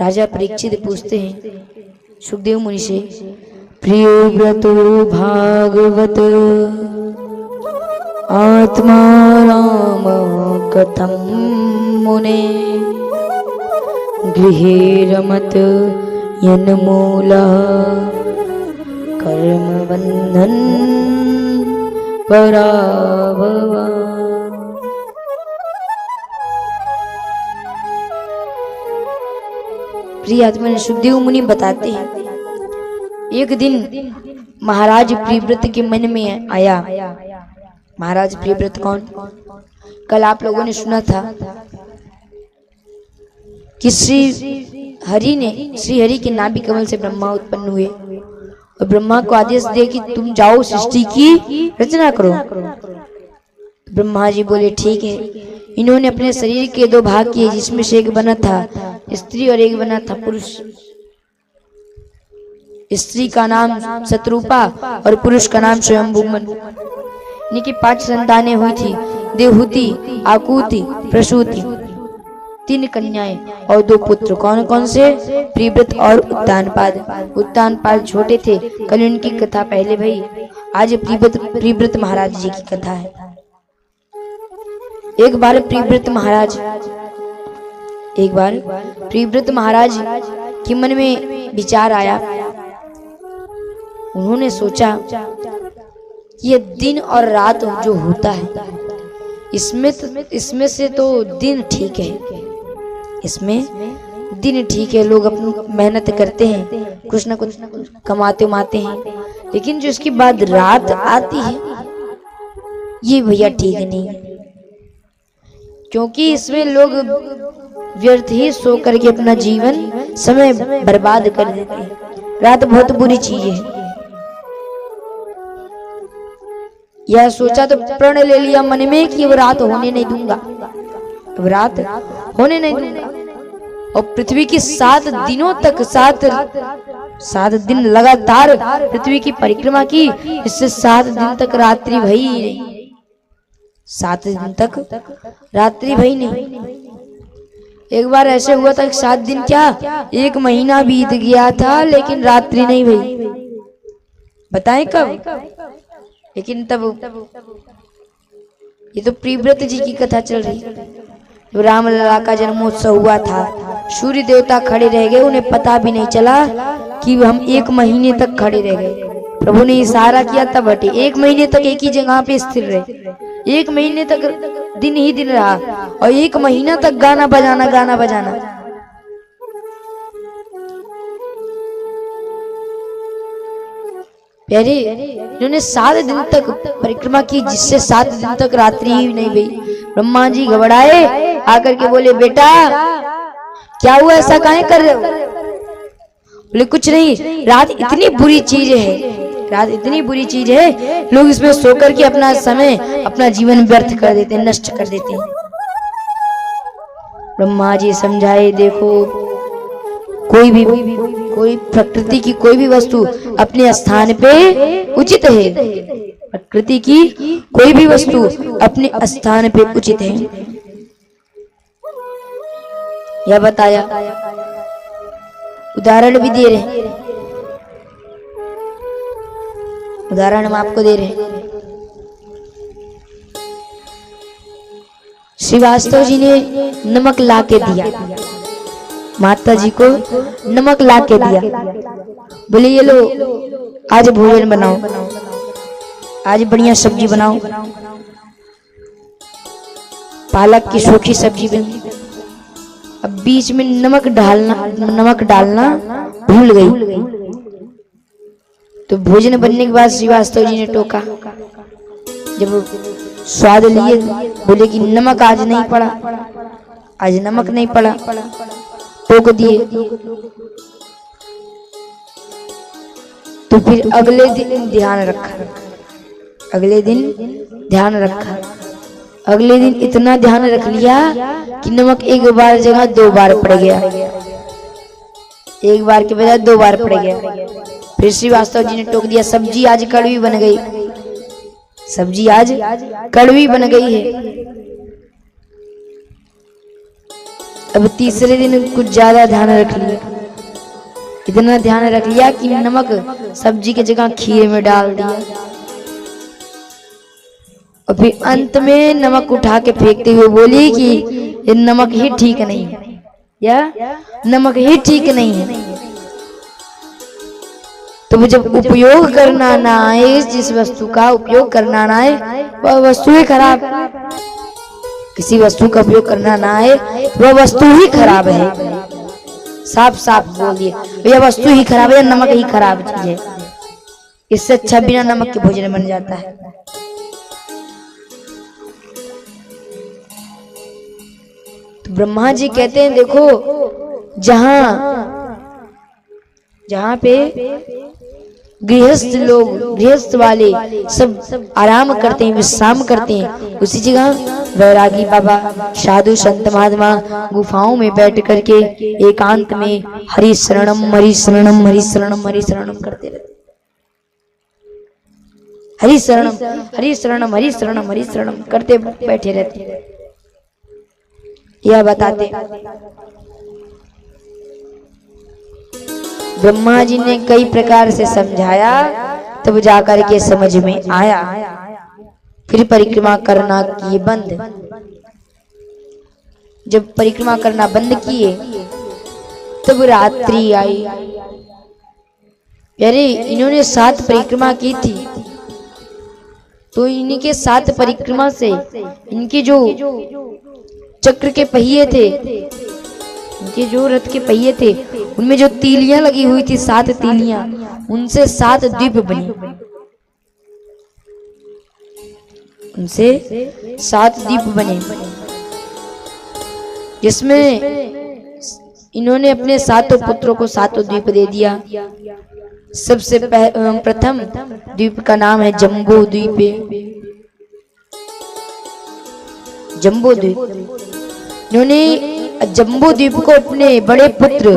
राजा परीक्षित पूछते हैं सुखदेव मुनि से, प्रिय व्रतो भागवत आत्मा राम कथम मुने गृहे रमत यन्मूला कर्म बंधन पराभवा। प्रिय आत्मा सुखदेव मुनि बताते हैं, एक दिन महाराज प्रियव्रत के मन में आया। महाराज प्रियव्रत कौन? कल आप लोगों ने सुना था कि श्री हरि के नाभि कमल से ब्रह्मा उत्पन्न हुए और ब्रह्मा को आदेश दिए कि तुम जाओ सृष्टि की रचना करो। ब्रह्मा जी बोले ठीक है। इन्होंने अपने शरीर के दो भाग किए, जिसमें से एक बना था स्त्री और एक बना था पुरुष। स्त्री का नाम शत्रुपा और पुरुष का नाम स्वयंभूमन। इनकी 5 संतानें हुई थी, देवहूति, आकुति, प्रसूति, 3 कन्याएं और 2 पुत्र। कौन कौन से? प्रियव्रत और उत्तानपाद। उत्तानपाद छोटे थे, कल उनकी कथा पहले भई। आज प्रियव्रत महाराज जी की कथा है। एक बार प्रियव्रत महाराज के मन में विचार आया। उन्होंने सोचा कि ये दिन और रात जो होता है, इसमें से तो दिन ठीक है, इसमें दिन ठीक है, लोग अपनी मेहनत करते हैं, कुछ ना कुछ कमाते उमाते हैं। लेकिन जो इसके बाद रात आती है, ये भैया ठीक नहीं, क्योंकि इसमें लोग व्यर्थ ही सो करके अपना जीवन समय बर्बाद कर देते हैं। रात बहुत बुरी चीज है। यह सोचा तो प्रण ले लिया मन में कि अब रात होने नहीं दूंगा, अब रात होने नहीं दूंगा। और पृथ्वी की 7 दिनों तक 7 दिन लगातार पृथ्वी की परिक्रमा की। इससे 7 दिन तक रात्रि भई नहीं, 7 दिन तक रात्रि भई नहीं। एक बार ऐसे हुआ था कि 7 दिन क्या 1 महीना बीत गया था, लेकिन रात्रि नहीं भई। बताएं कब? लेकिन तब ये तो प्रियव्रत जी की कथा चल रही है। जब रामलला का जन्मोत्सव हुआ था, सूर्य देवता खड़े रह गए, उन्हें पता भी नहीं चला कि हम 1 महीने तक खड़े रह गए। प्रभु ने इशारा किया तब हटे। 1 महीने तक एक ही जगह पे स्थिर रहे, 1 महीने तक दिन ही दिन रहा, और 1 महीना तक गाना बजाना। पहले इन्होंने 7 दिन तक परिक्रमा की, जिससे 7 दिन तक रात्रि ही नहीं भई। ब्रह्मा जी घबराए, आकर के बोले, बेटा क्या हुआ, ऐसा काहे कर रहे हो? बोले कुछ नहीं, रात इतनी बुरी चीज है, लोग इसमें सोकर के अपना समय, अपना जीवन व्यर्थ कर देते हैं, नष्ट कर देते हैं। ब्रह्मा जी समझाए, देखो कोई प्रकृति की कोई भी वस्तु अपने स्थान पे उचित है। प्रकृति की कोई भी वस्तु अपने स्थान पे उचित है, यह बताया। उदाहरण भी दे रहे हैं, उदाहरण हम आपको दे रहे हैं। श्रीवास्तव जी ने नमक ला के दिया, माता जी को नमक ला के दिया। बोले ये लो, आज भोजन बनाओ, आज बढ़िया सब्जी बनाओ। पालक की सूखी सब्जी बनी। अब बीच में नमक डालना भूल गई। तो भोजन बनने के बाद श्रीवास्तव जी ने टोका। जब स्वाद लिए, बोले कि नमक आज नहीं पड़ा, आज नमक नहीं पड़ा। टोक दिए। तो फिर अगले दिन ध्यान रखा, अगले दिन इतना ध्यान रख लिया कि नमक 1 बार जगह 2 बार पड़ गया, 1 बार के बजाय 2 बार पड़ गया। फिर श्रीवास्तव जी ने टोक दिया, सब्जी आज कड़वी बन गई, सब्जी आज कड़वी बन गई है। अब तीसरे दिन कुछ ज्यादा ध्यान रख लिया, इतना ध्यान रख लिया कि नमक सब्जी की जगह खीर में डाल दिया। और फिर अंत में नमक उठा के फेंकते हुए बोली कि ये नमक ही ठीक नहीं है, या नमक ही ठीक नहीं है। तो जब उपयोग करना ना आए, जिस वस्तु का उपयोग करना ना आए वह वस्तु ही खराब, किसी वस्तु का उपयोग करना ना आए वह वस्तु ही खराब है। साफ साफ बोल दिए, यह वस्तु ही खराब है, नमक ही खराब चीज है। इससे अच्छा बिना नमक के भोजन बन जाता है। तो ब्रह्मा जी कहते हैं देखो, जहां पे गृहस्थ लोग, गृहस्थ वाले सब आराम करते हैं, विश्राम करते हैं, उसी जगह वैरागी बाबा, साधु संत महात्मा गुफाओं में बैठ करके एकांत में हरि शरणम हरि शरणम हरि शरणम हरि शरणम करते रहते। हरि शरणम हरि शरणम हरि शरणम हरि शरणम करते बैठे रहते। यह बताते ब्रह्मा जी ने कई प्रकार से समझाया, तब जाकर के समझ में आया। फिर परिक्रमा करना किए बंद। जब परिक्रमा करना बंद किए तब रात्रि आई। अरे इन्होंने 7 परिक्रमा की थी, तो इनके 7 परिक्रमा से इनके जो चक्र के पहिए थे, इनके जो रथ के पहिए थे, उनमें जो तीलियां लगी हुई थी, 7 तीलियां, उनसे 7 द्वीप बनी, उनसे 7 द्वीप बने, जिसमें इन्होंने अपने 7 पुत्रों को 7 द्वीप दे दिया। सबसे प्रथम द्वीप का नाम है जम्बू द्वीप। जम्बू द्वीप, इन्होंने जम्बू द्वीप को अपने बड़े पुत्र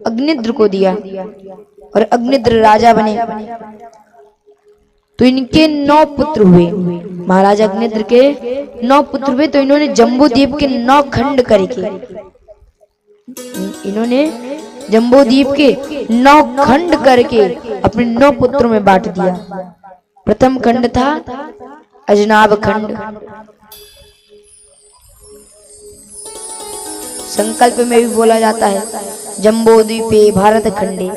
अग्निद्र को दिया और अग्निद्र राजा बने। तो इनके 9 पुत्र हुए, महाराजा अग्निद्र के 9 पुत्र हुए। तो इन्होंने जम्बू द्वीप के 9 खंड करके, इन्होंने जम्बू द्वीप के 9 खंड करके अपने 9 पुत्रों में बांट दिया। प्रथम खंड था अजनाब खंड। संकल्प में भी बोला जाता है जम्बो द्वीपे भारत खंडे।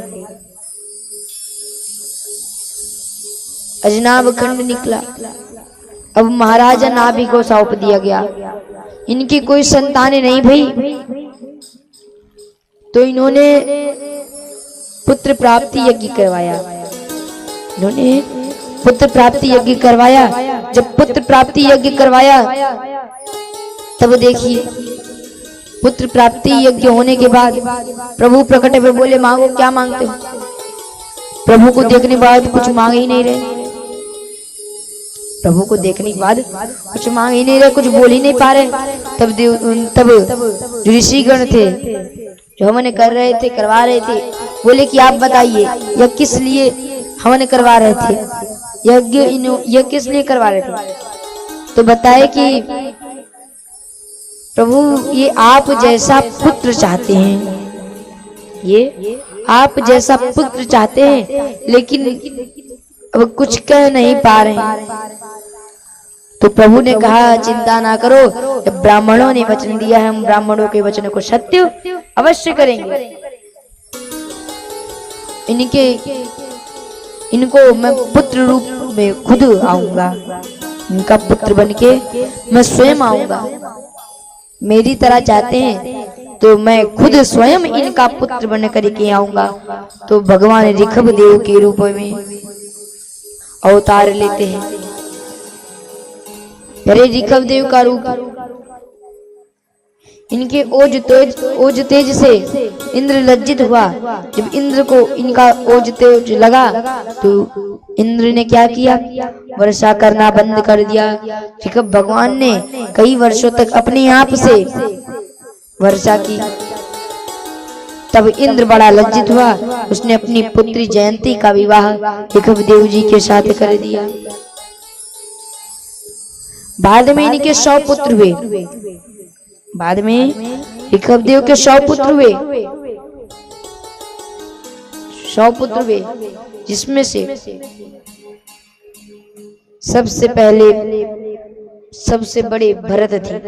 अजनाब खंड निकला। अब महाराजा नाभि को सौंप दिया गया। इनकी कोई संतानें नहीं भई, तो इन्होंने पुत्र प्राप्ति यज्ञ करवाया। इन्होंने पुत्र प्राप्ति यज्ञ करवाया। जब पुत्र प्राप्ति यज्ञ करवाया तब देखिए, पुत्र प्राप्ति यज्ञ होने के बाद प्रभु प्रकट हुए, बोले मांगो, क्या मांगते हो? प्रभु को देखने के बाद कुछ मांग ही नहीं रहे। प्रभु को देखने के बाद कुछ मांग ही नहीं रहे, कुछ बोल ही नहीं पा रहे। तब जो ऋषिगण थे, जो हवन कर रहे थे, करवा रहे थे, बोले कि आप बताइए यह किस लिए हवन करवा रहे थे, यह किस लिए करवा रहे थे? तो बताए कि प्रभु ये आप जैसा पुत्र चाहते हैं, ये आप जैसा पुत्र चाहते हैं, लेकिन अब कुछ कह नहीं पा रहे। तो प्रभु ने कहा चिंता ना करो, ब्राह्मणों ने वचन दिया है, हम ब्राह्मणों के वचन को सत्य अवश्य करेंगे। इनको मैं पुत्र रूप में खुद आऊंगा, इनका पुत्र बनके मैं स्वयं आऊंगा। मेरी तरह चाहते हैं तो मैं खुद स्वयं इनका पुत्र बन करके आऊंगा। तो भगवान ऋषभ देव के रूप में अवतार लेते हैं। अरे ऋषभ देव का रूप, इनके ओज तेज से इंद्र लज्जित हुआ। जब इंद्र को इनका ओज तेज लगा तो इंद्र ने क्या किया, वर्षा करना बंद कर दिया। ऋषभ भगवान ने कई वर्षों तक अपने आप से वर्षा की। तब इंद्र बड़ा लज्जित हुआ, उसने अपनी पुत्री जयंती का विवाह ऋषभ देव जी के साथ कर दिया। बाद में इनके 100 पुत्र हुए। बाद में ऋषभदेव के 100 पुत्र हुए, 100 पुत्र हुए, जिसमें से सबसे पहले सबसे बड़े भरत थे।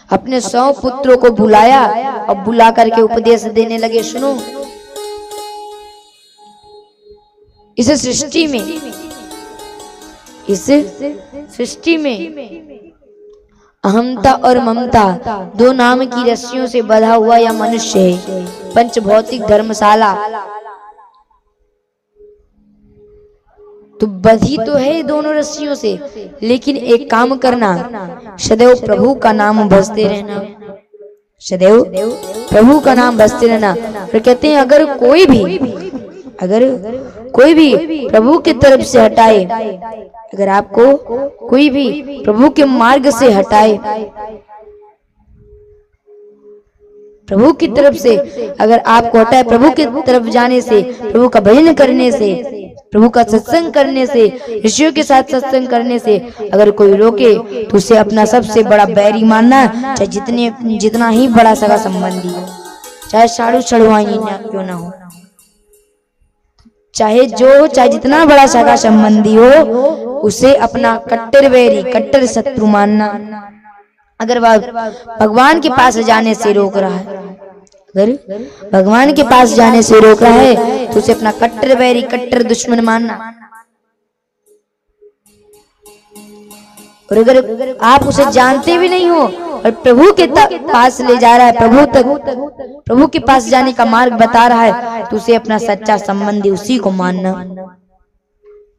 अपने 100 पुत्रों को बुलाया और बुला करके उपदेश देने लगे, सुनो, इस सृष्टि में अहमता और ममता 2 नाम की रस्सियों से बंधा हुआ या मनुष्य है। पंचभौतिक धर्मशाला तो बंधी तो है दोनों रस्सियों से, लेकिन एक काम करना, सदैव प्रभु का नाम भजते रहना, सदैव प्रभु का नाम भजते रहना। फिर कहते हैं अगर कोई भी प्रभु की तरफ से हटाए, अगर आपको कोई भी प्रभु के मार्ग से हटाए, प्रभु की तरफ से अगर आपको हटाए, प्रभु की तरफ जाने से, प्रभु का भजन करने से, प्रभु का सत्संग करने से, ऋषियों के साथ सत्संग करने से अगर कोई रोके तो उसे अपना सबसे बड़ा बैरी मानना, चाहे जितना ही बड़ा सगा संबंधी हो, चाहे साड़ू चढ़वाई क्यों ना हो, चाहे जितना बड़ा सगा संबंधी हो, उसे अपना कट्टर बैरी, कट्टर शत्रु मानना। अगर भगवान के पास जाने से रोक रहा है, अगर भगवान के पास जाने से रोक रहा है तो उसे अपना कट्टर बैरी, कट्टर दुश्मन मानना। और अगर आप उसे जानते भी नहीं हो और प्रभु के पास ले जा रहा है, प्रभु के पास जाने का मार्ग बता रहा है, तो उसे अपना सच्चा संबंधी उसी को मानना।